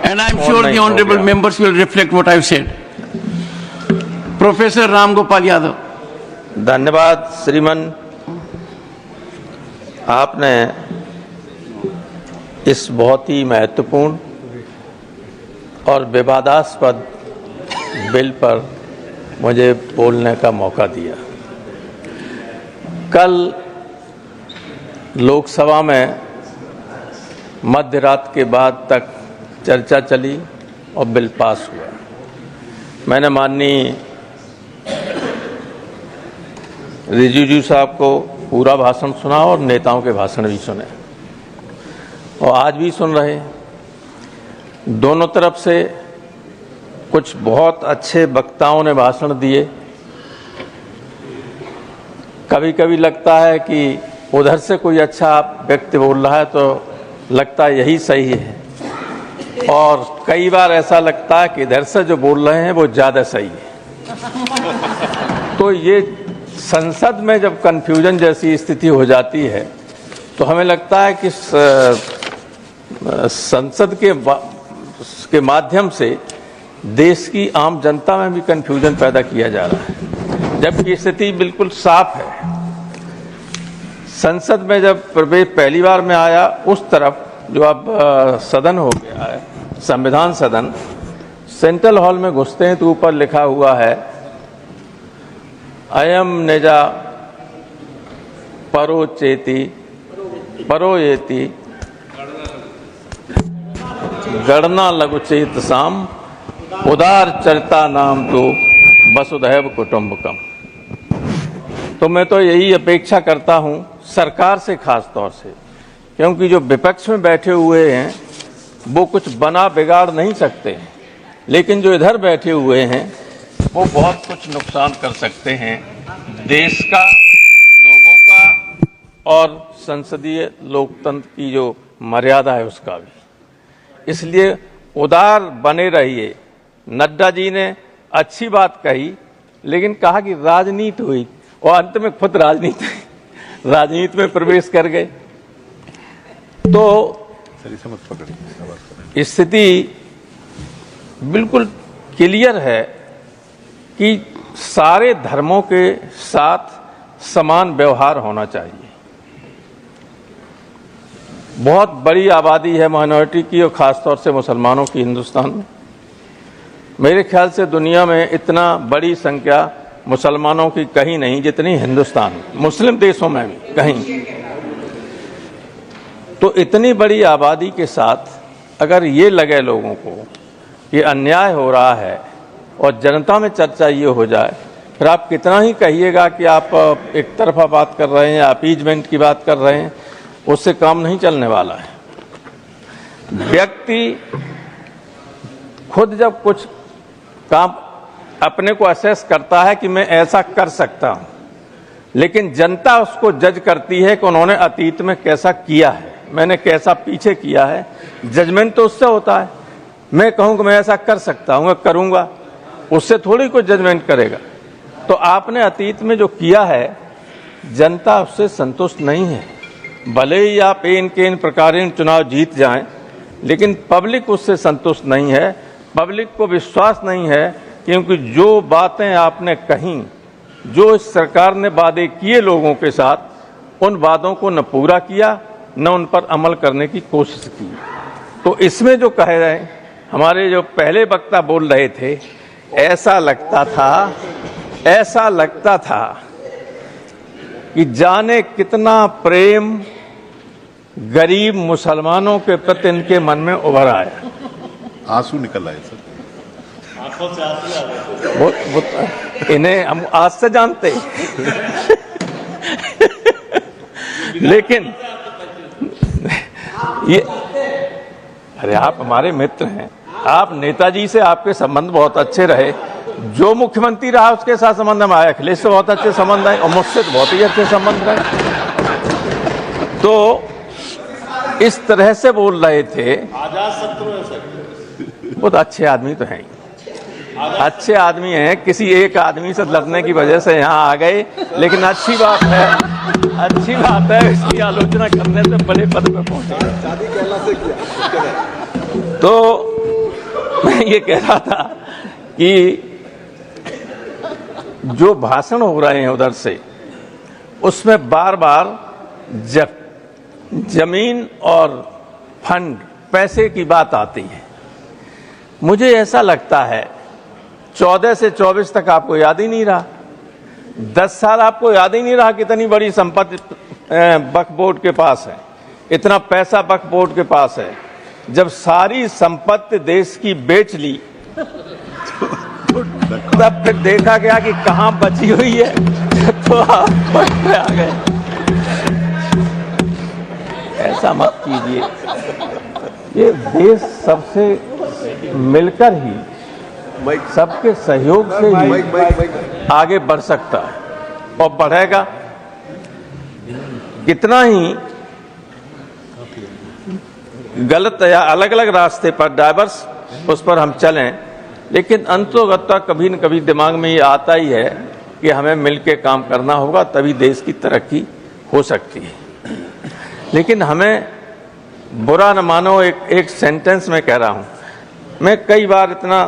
And I am sure the honorable members will reflect what I have said. Professor Ram Gopal Yadav. धन्यवाद श्रीमान, आपने इस बहुत ही महत्वपूर्ण और विवादास्पद बिल पर मुझे बोलने का मौका दिया। कल लोकसभा में मध्य रात के बाद तक चर्चा चली और बिल पास हुआ। मैंने माननीय रिजिजू साहब को पूरा भाषण सुना और नेताओं के भाषण भी सुने और आज भी सुन रहे हैं। दोनों तरफ से कुछ बहुत अच्छे वक्ताओं ने भाषण दिए। कभी कभी लगता है कि उधर से कोई अच्छा व्यक्ति बोल रहा है तो लगता है यही सही है, और कई बार ऐसा लगता है कि इधर से जो बोल रहे हैं वो ज़्यादा सही है। तो ये संसद में जब कन्फ्यूजन जैसी स्थिति हो जाती है तो हमें लगता है कि संसद के माध्यम से देश की आम जनता में भी कन्फ्यूजन पैदा किया जा रहा है, जबकि स्थिति बिल्कुल साफ है। संसद में जब प्रवेश पहली बार में आया, उस तरफ जो अब सदन हो गया है, संविधान सदन, सेंट्रल हॉल में घुसते हैं तो ऊपर लिखा हुआ है अयम निजा परोचेति परोयेति गणना लघुचेत साम उदार चरिता नाम तो वसुधैव कुटुंबकम। तो मैं तो यही अपेक्षा करता हूं सरकार से, खास तौर से, क्योंकि जो विपक्ष में बैठे हुए हैं वो कुछ बना बिगाड़ नहीं सकते, लेकिन जो इधर बैठे हुए हैं वो बहुत कुछ नुकसान कर सकते हैं देश का, लोगों का और संसदीय लोकतंत्र की जो मर्यादा है उसका भी। इसलिए उदार बने रहिए। नड्डा जी ने अच्छी बात कही, लेकिन कहा कि राजनीति हुई और अंत में खुद राजनीति में प्रवेश कर गए। तो स्थिति बिल्कुल क्लियर है कि सारे धर्मों के साथ समान व्यवहार होना चाहिए। बहुत बड़ी आबादी है माइनॉरिटी की, और खासतौर से मुसलमानों की हिंदुस्तान में। मेरे ख्याल से दुनिया में इतना बड़ी संख्या मुसलमानों की कहीं नहीं जितनी हिंदुस्तान में, मुस्लिम देशों में भी कहीं। तो इतनी बड़ी आबादी के साथ अगर ये लगे लोगों को कि अन्याय हो रहा है और जनता में चर्चा ये हो जाए, फिर आप कितना ही कहिएगा कि आप एक तरफा बात कर रहे हैं, अपीजमेंट की बात कर रहे हैं, उससे काम नहीं चलने वाला है। व्यक्ति खुद जब कुछ काम अपने को असेस करता है कि मैं ऐसा कर सकता हूं, लेकिन जनता उसको जज करती है कि उन्होंने अतीत में कैसा किया है, मैंने कैसा पीछे किया है। जजमेंट तो उससे होता है। मैं कहूं कि मैं ऐसा कर सकता हूं, करूंगा, उससे थोड़ी कोई जजमेंट करेगा। तो आपने अतीत में जो किया है, जनता उससे संतुष्ट नहीं है। भले ही आप इन के इन प्रकारेण चुनाव जीत जाएं, लेकिन पब्लिक उससे संतुष्ट नहीं है। पब्लिक को विश्वास नहीं है, क्योंकि जो बातें आपने कहीं, जो इस सरकार ने वादे किए लोगों के साथ, उन वादों को न पूरा किया, न उन पर अमल करने की कोशिश की। तो इसमें जो कह रहे हैं, हमारे जो पहले वक्ता बोल रहे थे, ऐसा लगता था कि जाने कितना प्रेम गरीब मुसलमानों के प्रति इनके मन में उभर आया। आंसू निकल आए सर, आंखों से आंसू आ गए। इन्हें हम आज से जानते लेकिन ये, अरे आप हमारे मित्र हैं, आप नेताजी से आपके संबंध बहुत अच्छे रहे। जो मुख्यमंत्री रहा उसके साथ संबंध में आया, अखिलेश से बहुत अच्छे संबंध है और मुझसे बहुत ही अच्छे संबंध रहे। तो इस तरह से बोल रहे थे। आजाद शत्रु है सर, बहुत अच्छे आदमी तो हैं, अच्छे आदमी हैं। किसी एक आदमी से लड़ने की वजह से यहाँ आ गए, लेकिन अच्छी बात है इसकी आलोचना करने से बड़े पद पर पहुंचे। तो मैं ये कह रहा था कि जो भाषण हो रहे हैं उधर से, उसमें बार बार जमीन और फंड, पैसे की बात आती है। मुझे ऐसा लगता है 14 से 24 तक आपको याद ही नहीं रहा, 10 साल आपको याद ही नहीं रहा कितनी बड़ी संपत्ति वक्फ बोर्ड के पास है, इतना पैसा वक्फ बोर्ड के पास है। जब सारी संपत्ति देश की बेच ली तब फिर देखा गया कि कहां बची हुई है, तो आप पॉइंट पे आ गए। ऐसा मत कीजिए। ये देश सबसे मिलकर ही, सबके सहयोग से ही आगे बढ़ सकता है और बढ़ेगा। कितना ही गलत या अलग अलग रास्ते पर डाइवर्स उस पर हम चलें, लेकिन अंततोगत्वा कभी न कभी दिमाग में ये आता ही है कि हमें मिलकर काम करना होगा, तभी देश की तरक्की हो सकती है। लेकिन हमें बुरा न मानो, एक सेंटेंस में कह रहा हूं, मैं कई बार इतना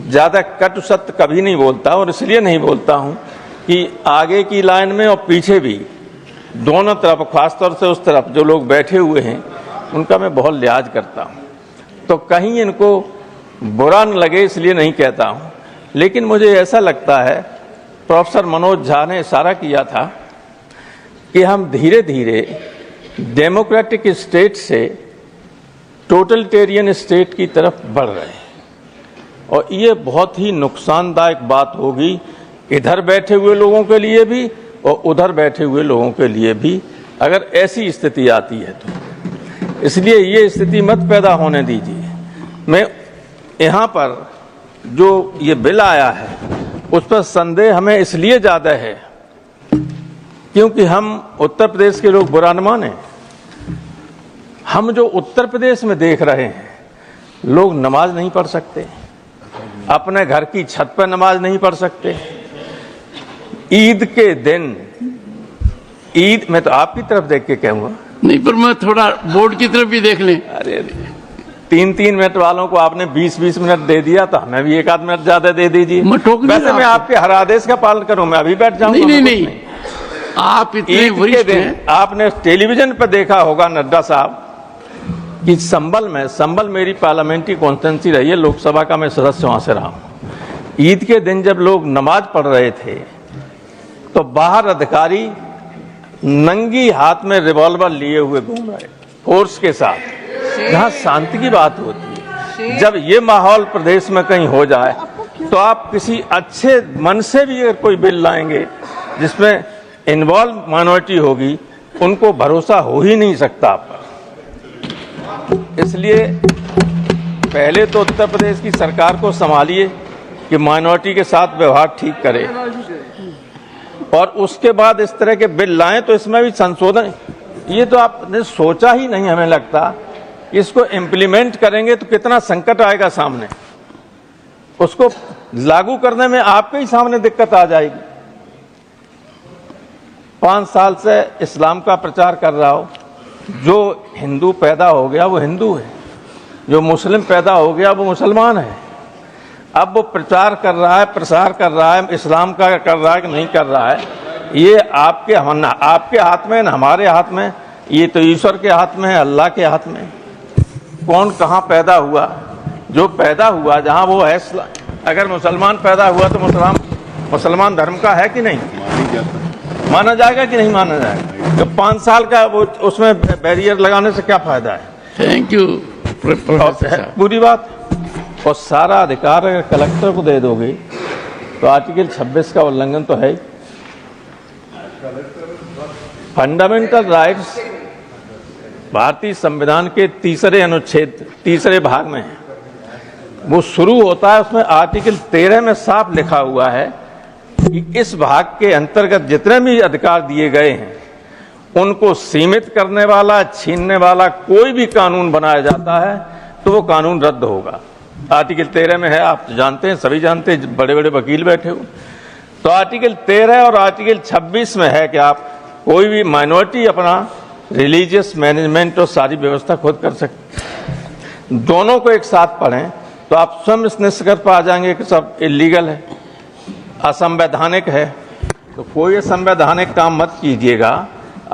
ज्यादा कटु सत्य कभी नहीं बोलता, और इसलिए नहीं बोलता हूं कि आगे की लाइन में और पीछे भी दोनों तरफ, खासतौर से उस तरफ जो लोग बैठे हुए हैं, उनका मैं बहुत लिहाज करता हूं, तो कहीं इनको बुरा न लगे इसलिए नहीं कहता हूं। लेकिन मुझे ऐसा लगता है, प्रोफेसर मनोज झा ने इशारा किया था कि हम धीरे धीरे डेमोक्रेटिक स्टेट से टोटलिटेरियन स्टेट की तरफ बढ़ रहे हैं, और ये बहुत ही नुकसानदायक बात होगी इधर बैठे हुए लोगों के लिए भी और उधर बैठे हुए लोगों के लिए भी, अगर ऐसी स्थिति आती है तो। इसलिए ये स्थिति मत पैदा होने दीजिए। मैं यहाँ पर जो ये बिल आया है उस पर संदेह हमें इसलिए ज्यादा है क्योंकि हम उत्तर प्रदेश के लोग बुरा न माने, हम जो उत्तर प्रदेश में देख रहे हैं, लोग नमाज नहीं पढ़ सकते, अपने घर की छत पर नमाज नहीं पढ़ सकते। ईद के दिन, ईद, मैं तो आपकी तरफ देख के कहूंगा, नहीं पर मैं थोड़ा बोर्ड की तरफ भी देख लें। अरे 3-3 मिनट वालों को आपने 20-20 मिनट दे दिया, तो हमें भी 1 आध मिनट ज्यादा दे दीजिए। वैसे मैं आपके हर आदेश का पालन करूं, मैं अभी बैठ जाऊंगा। नहीं, आप इतने वरिष्ठ हैं। आपने टेलीविजन पर देखा होगा नड्डा साहब कि संबल मेरी पार्लियामेंट्री कॉन्स्टिट्यूंसी रही है, लोकसभा का मैं सदस्य वहां से रहा हूं। ईद के दिन जब लोग नमाज पढ़ रहे थे तो बाहर अधिकारी नंगी हाथ में रिवॉल्वर लिए हुए घूम रहे, फोर्स के साथ, जहां शांति की बात होती है। जब ये माहौल प्रदेश में कहीं हो जाए तो आप किसी अच्छे मन से भी अगर कोई बिल लाएंगे जिसमें इन्वॉल्व माइनॉरिटी होगी, उनको भरोसा हो ही नहीं सकता आप पर। इसलिए पहले तो उत्तर प्रदेश की सरकार को संभालिए कि माइनॉरिटी के साथ व्यवहार ठीक करे, और उसके बाद इस तरह के बिल लाएं तो इसमें भी संशोधन। ये तो आपने सोचा ही नहीं, हमें लगता इसको इम्प्लीमेंट करेंगे तो कितना संकट आएगा सामने, उसको लागू करने में आपके ही सामने दिक्कत आ जाएगी। 5 साल से इस्लाम का प्रचार कर रहा हो, जो हिंदू पैदा हो गया वो हिंदू है, जो मुस्लिम पैदा हो गया वो मुसलमान है। अब वो प्रचार कर रहा है, प्रसार कर रहा है, इस्लाम का कर रहा है कि नहीं कर रहा है, ये आपके हाथ में, न हमारे हाथ में, ये तो ईश्वर के हाथ में है, अल्लाह के हाथ में। कौन कहाँ पैदा हुआ, जो पैदा हुआ जहाँ वो है, अगर मुसलमान पैदा हुआ तो मुसलमान धर्म का है कि नहीं, माना जाएगा कि नहीं माना जाएगा। तो 5 साल का वो उसमें बैरियर लगाने से क्या फायदा है। थैंक यू पूरी बात। और सारा अधिकार अगर कलेक्टर को दे दोगे तो आर्टिकल 26 का उल्लंघन तो है ही। फंडामेंटल राइट्स भारतीय संविधान के 3रे अनुच्छेद 3रे भाग में है, वो शुरू होता है, उसमें आर्टिकल 13 में साफ लिखा हुआ है कि इस भाग के अंतर्गत जितने भी अधिकार दिए गए हैं उनको सीमित करने वाला, छीनने वाला कोई भी कानून बनाया जाता है तो वो कानून रद्द होगा। आर्टिकल 13 में है, आप जानते हैं, सभी जानते हैं, बड़े बड़े वकील बैठे हो। तो आर्टिकल 13 और आर्टिकल 26 में है कि आप कोई भी माइनॉरिटी अपना रिलीजियस मैनेजमेंट और सारी व्यवस्था खुद कर सकते। दोनों को एक साथ पढ़ें तो आप स्वयं इस निष्कर्ष पर आ जाएंगे कि सब इलीगल है, असंवैधानिक है। तो कोई असंवैधानिक काम मत कीजिएगा।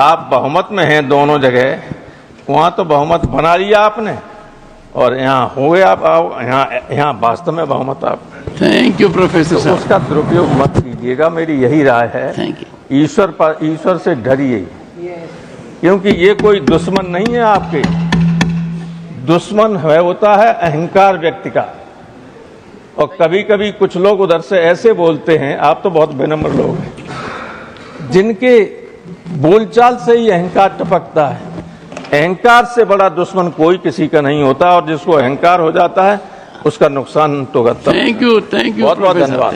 आप बहुमत में हैं दोनों जगह, वहां तो बहुमत बना लिया आपने और यहाँ हो गया आप यहाँ वास्तव में बहुमत आप। थैंक यू प्रोफेसर तो साहब। उसका दुरुपयोग मत कीजिएगा, मेरी यही राय है। Thank you. ईश्वर से डरिए, क्योंकि ये कोई दुश्मन नहीं है आपके। दुश्मन है होता है अहंकार व्यक्ति का। और कभी कभी कुछ लोग उधर से ऐसे बोलते हैं, आप तो बहुत विनम्र लोग हैं, जिनके बोलचाल से ही अहंकार टपकता है। अहंकार से बड़ा दुश्मन कोई किसी का नहीं होता, और जिसको अहंकार हो जाता है उसका नुकसान तो करता है। थैंक यू बहुत बहुत प्रोफेसर। धन्यवाद।